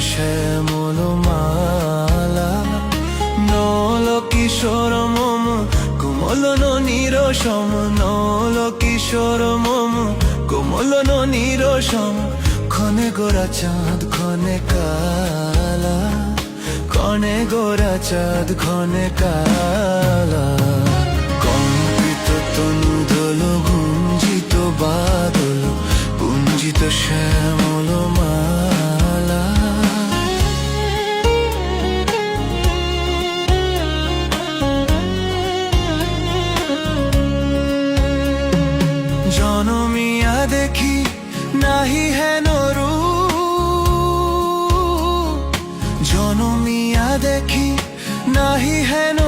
শ্যামল মালা নল কিশোর মম কোমল নিরসম নল কিশোর মম কোমল নিরসম ক্ষণে গোরা চাঁদ ক্ষণে কালা ক্ষণে গোরা চাঁদ ক্ষণে কালা কম্পিত তনু দোল গুঞ্জিত বাদল পুঞ্জিত শ্যামল মালা জনমিয়া দেখি নাহি হেন রূপ জনমিয়া দেখি নাহি হেন